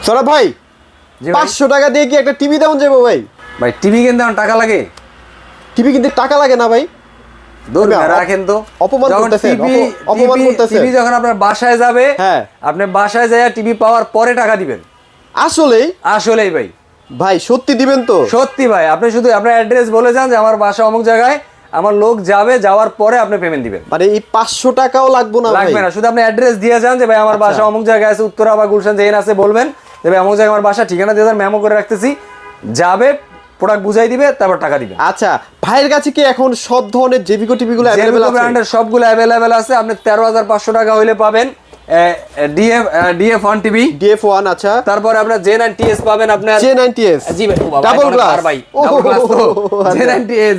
সৌরভ ভাই 500 টাকা দিয়ে কি একটা টিভি দাম যাবো ভাই? ভাই টিভি কিনতে আমার টাকা লাগে? টিভি কিনতে টাকা লাগে না ভাই? দূর রাখেন তো, অপমান করতেছেন, অপমান করতেছেন। টিভি যখন আপনার বাসায় যাবে, হ্যাঁ আপনি বাসায় যায় টিভি পাওয়ার পরে টাকা দিবেন। আসলেই ভাই, ভাই সত্যি দিবেন তো? সত্যি ভাই, আপনি শুধু আপনার অ্যাড্রেস বলে যান যে আমার বাসা অমুক জায়গায়, আমার লোক যাবে, যাওয়ার পরে আপনি পেমেন্ট দিবেন। মানে এই 500 টাকাও লাগবে না? লাগবে না, শুধু আপনি অ্যাড্রেস দিয়ে যান যে ভাই আমার বাসা অমুক জায়গায় আছে, উত্তরা বা গুলশান যেখানে আছে বলবেন যে ভাই অমুক জায়গায় আমার বাসা, ঠিকানা দিয়ে যান, মেমো করে রাখতেছি, যাবে, প্রোডাক্ট বুঝাই দিবে, তারপর টাকা দিবেন। আচ্ছা, ভাইয়ের কাছে কি এখন সব ধরনের জেবিকো টিভি গুলো अवेलेबल আছে? ব্র্যান্ডের সবগুলো अवेलेबल আছে। আপনি 13500 টাকা হইলে পাবেন DF1 টিভি, DF1। আচ্ছা, তারপরে আপনার J9TS পাবেন, আপনার J9TS জি ভাই, ডাবল গ্লাস ভাই, ডাবল গ্লাস তো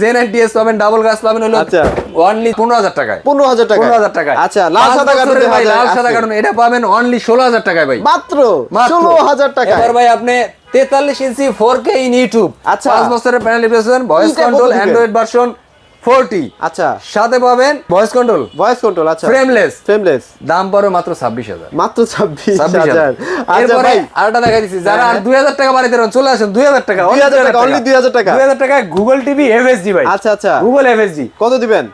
J9TS পাবেন, ডাবল গ্লাস পাবেন হলো আচ্ছা অনলি 15000 টাকায়। 15000 টাকায়। আচ্ছা, লাল সাদা কার্টুন ভাই, লাল সাদা কার্টুন এটা পাবেন অনলি 16000 টাকায় ভাই, মাত্র 16000 টাকায়। এবার ভাই আপনি 43 ইঞ্চি 4K ইন ইউটিউব, আচ্ছা 5 বছরের panel replacement, voice control, Android version 40। আচ্ছা, সাথে পাবেন ভয়েস কন্ট্রোল, আচ্ছা ফ্রেমলেস, দাম পড়বে মাত্র 26000। মাত্র 26000। আচ্ছা এরপরে ভাই আরেকটা দেখাই দিচ্ছি, যারা আর 2000 টাকা বাড়াইতে পারেন চলে আসেন, 2000 টাকা, 2000 টাকা, অনলি 2000 টাকা। 2000 টাকায় গুগল টিভি FHD ভাই। আচ্ছা আচ্ছা, গুগল FHD কত দিবেন?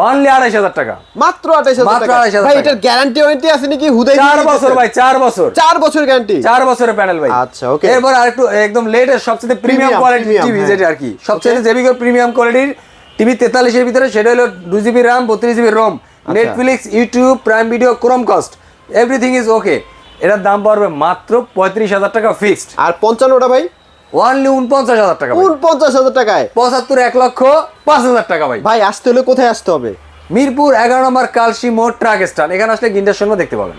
অনলি 28000 টাকা, মাত্র 28000 টাকা। 28000 ভাই টাকা। এটার গ্যারান্টি ওয়ারেন্টি আছে নাকি? হুদাই 4 বছর ভাই, 4 বছর, 4 বছর গ্যারান্টি, 4 বছরের প্যানেল ভাই। আচ্ছা ওকে। এরপর আরেকটু একদম লেটেস্ট সবচেয়ে প্রিমিয়াম কোয়ালিটির টিভি, যেটা আর কি সবচেয়ে জেবিকো প্রিমিয়াম কোয়ালিটির টিভি 43 এর ভিতরে, সেটা হলো 2GB RAM 32GB ROM, Netflix, YouTube, prime video, Chromecast, everything is okay. এটার দাম পড়বে মাত্র 35000 টাকা ফিক্সড। আর 55টা ভাই অনলি 49000 টাকা, 49000 টাকায়। 75 1,05,000 টাকা ভাই। ভাই আসতে হলে কোথায় আসতে হবে? মিরপুর 11 নম্বর কালসি মোড় ট্রাক স্ট্যান্ড, এখানে আসলে গিন্ডার শোরুম দেখতে পাবেন।